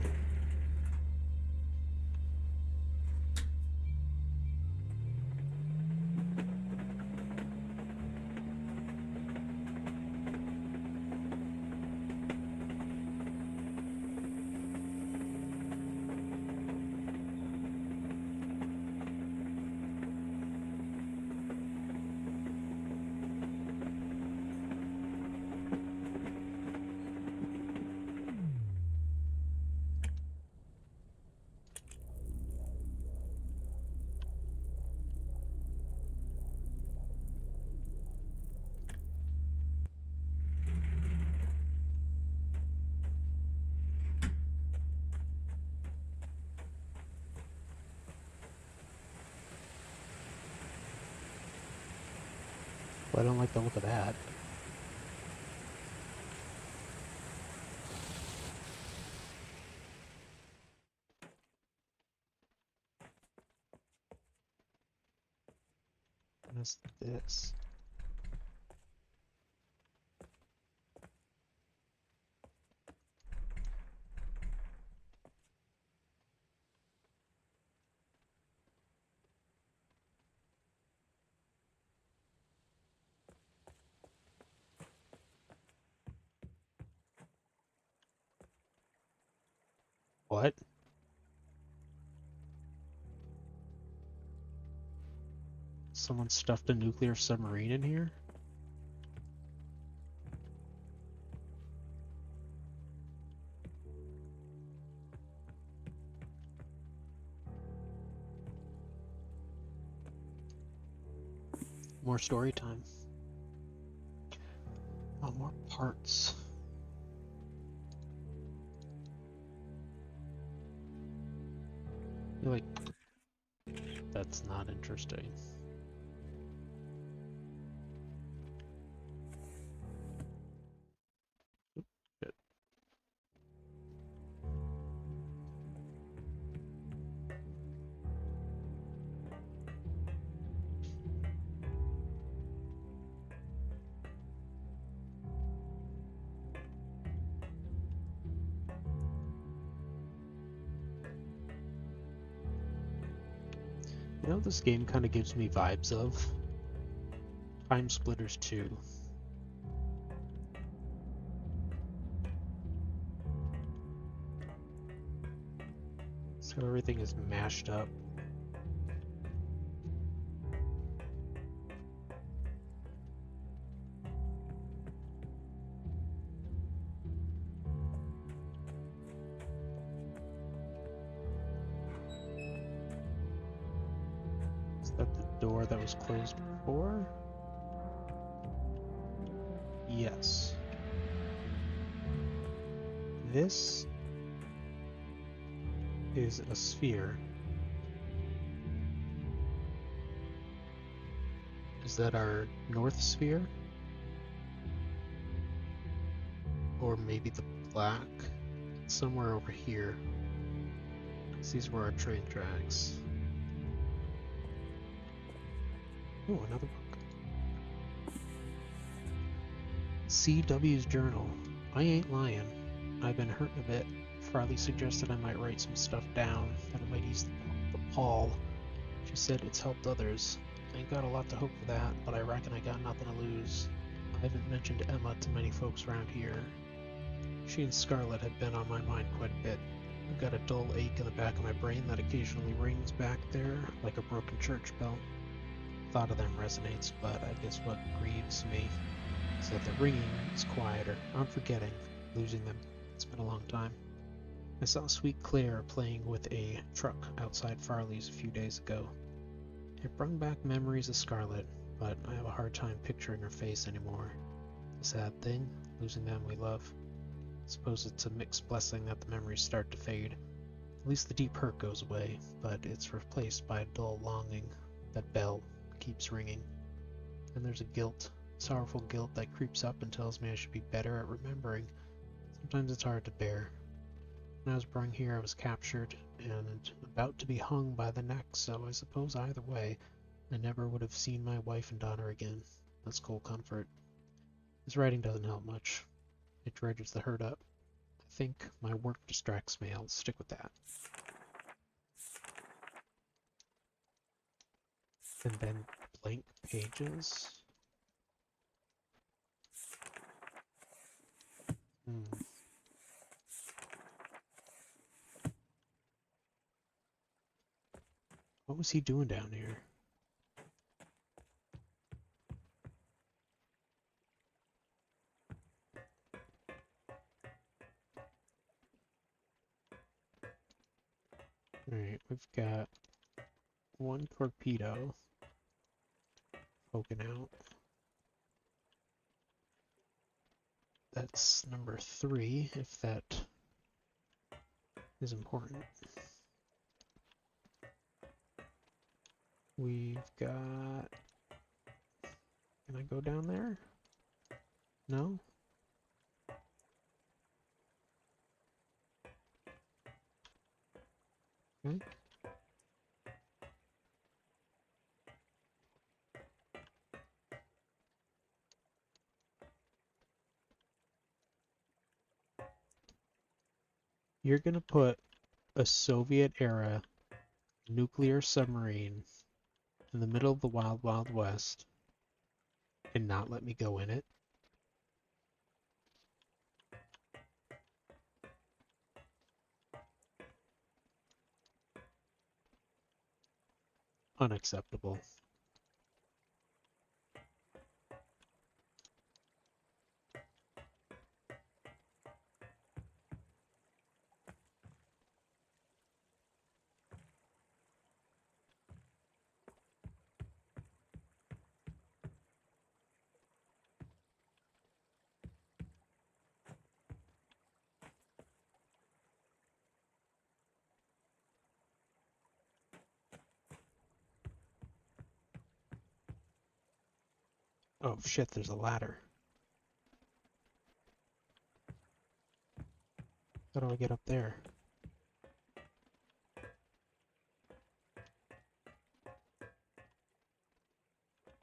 A: Well, I don't like the look of that. What's this? What? Someone stuffed a nuclear submarine in here? More story time. Oh, more parts. You're like, that's not interesting. Shit. You know, this game kind of gives me vibes of Time Splitters 2. So everything is mashed up. Is that the door that was closed before? Yes. This is a sphere. Is that our north sphere? Or maybe the black? Somewhere over here. These were our train tracks. Ooh, another book. CW's journal. I ain't lying. I've been hurting a bit. Farley suggested I might write some stuff down, that it might ease the pall. She said it's helped others. I ain't got a lot to hope for that, but I reckon I got nothing to lose. I haven't mentioned Emma to many folks around here. She and Scarlett had been on my mind quite a bit. I've got a dull ache in the back of my brain that occasionally rings back there like a broken church bell. thought of them resonates, but I guess what grieves me is that the ringing is quieter. I'm forgetting, losing them. It's been a long time. I saw Sweet Claire playing with a truck outside Farley's a few days ago. It brought back memories of Scarlet, but I have a hard time picturing her face anymore. A sad thing, losing them we love. I suppose it's a mixed blessing that the memories start to fade. At least the deep hurt goes away, but it's replaced by a dull longing. That bell keeps ringing. And there's a guilt, sorrowful guilt that creeps up and tells me I should be better at remembering. Sometimes it's hard to bear. When I was brought here, I was captured and about to be hung by the neck, so I suppose either way, I never would have seen my wife and daughter again. That's cold comfort. This writing doesn't help much. It dredges the hurt up. I think my work distracts me. I'll stick with that. And then blank pages. What was he doing down here? Alright, we've got one torpedo poking out. That's number 3, if that is important. We've got... Can I go down there? No? Okay. You're gonna put a Soviet-era nuclear submarine in the middle of the Wild Wild West and not let me go in it? Unacceptable. Oh shit, there's a ladder. How do I get up there?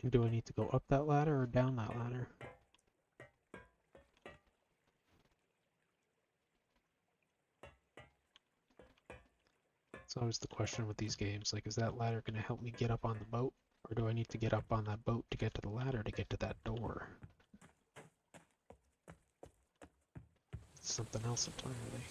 A: And do I need to go up that ladder or down that ladder? It's always the question with these games, like, is that ladder going to help me get up on the boat? Or do I need to get up on that boat to get to the ladder to get to that door? It's something else entirely.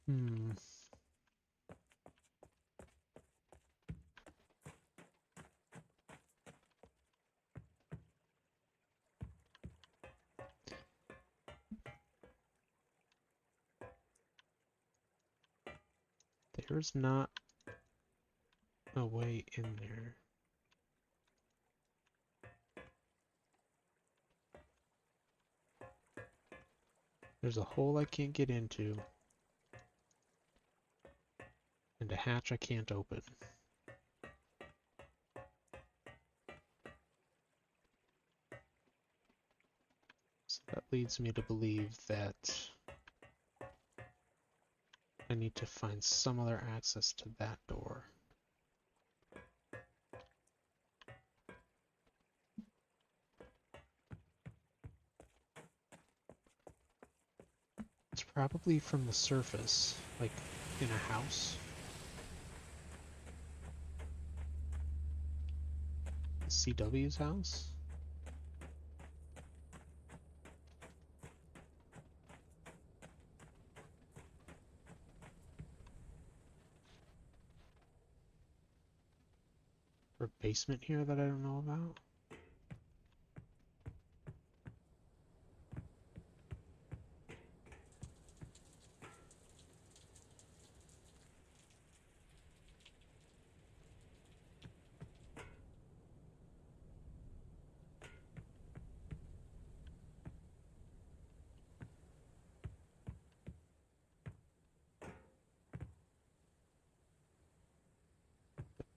A: Hmm. There's not a way in there. There's a hole I can't get into, and a hatch I can't open. So that leads me to believe that I need to find some other access to that door. It's probably from the surface, like in a house. CW's house? Or a basement here that I don't know about?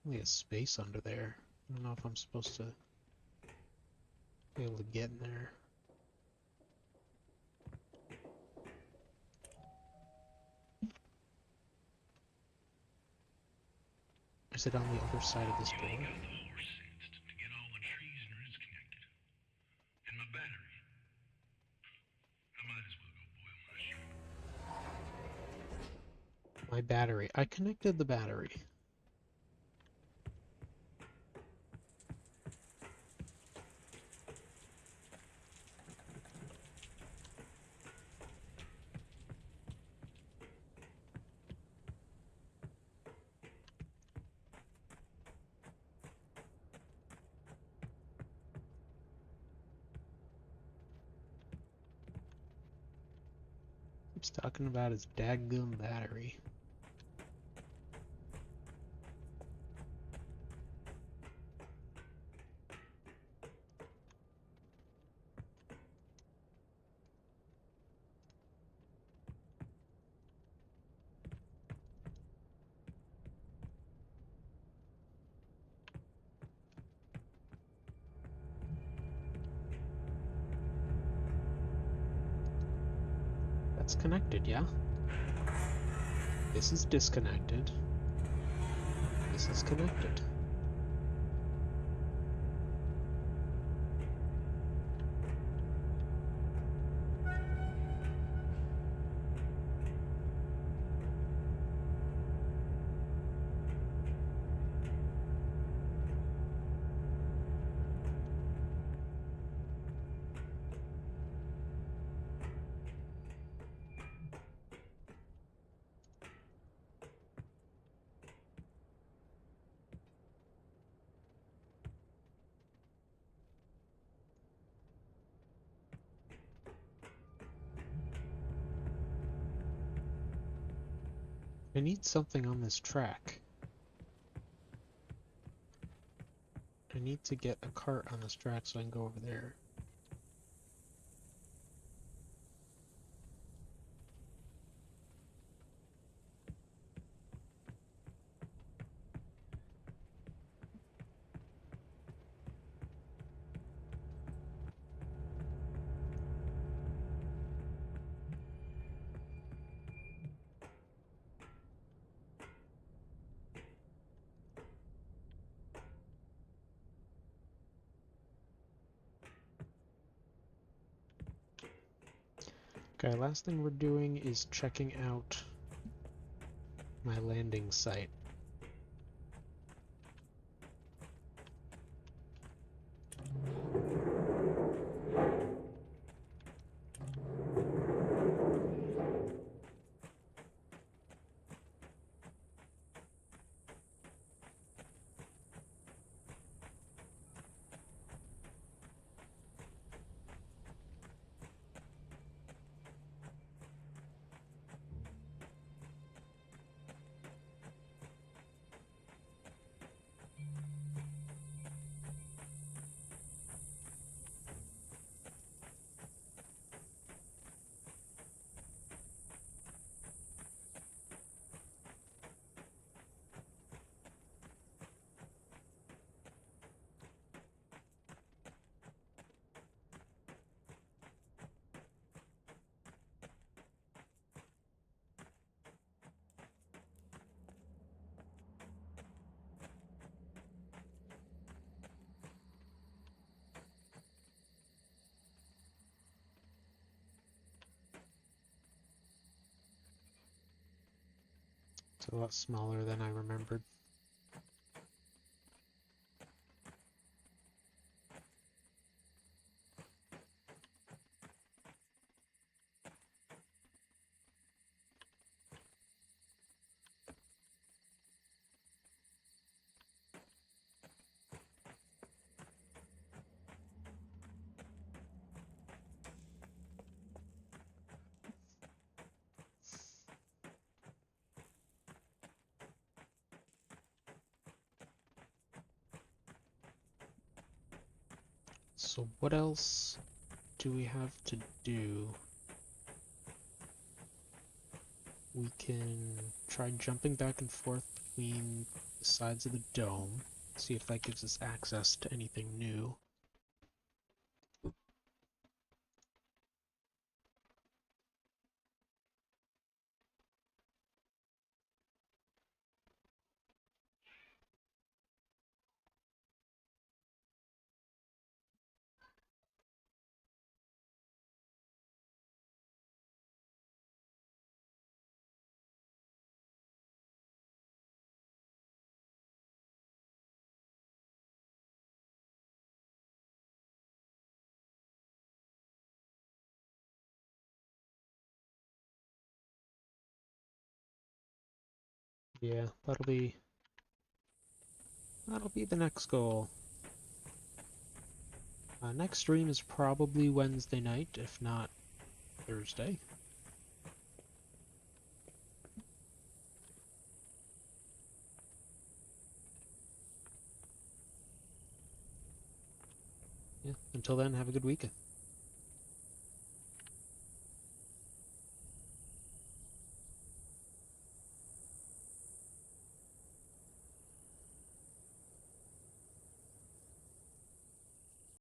A: Only a space under there. I don't know if I'm supposed to be able to get in there. Is it on the other side of this door? My battery. I connected the battery. Keeps talking about his daggum battery. That's connected, yeah? This is disconnected. This is connected. I need something on this track. I need to get a cart on this track so I can go over there. Okay, last thing we're doing is checking out my landing site. It's a lot smaller than I remembered. So what else do we have to do? We can try jumping back and forth between the sides of the dome, see if that gives us access to anything new. Yeah, that'll be the next goal. Next stream is probably Wednesday night, if not Thursday. Yeah, until then, have a good weekend.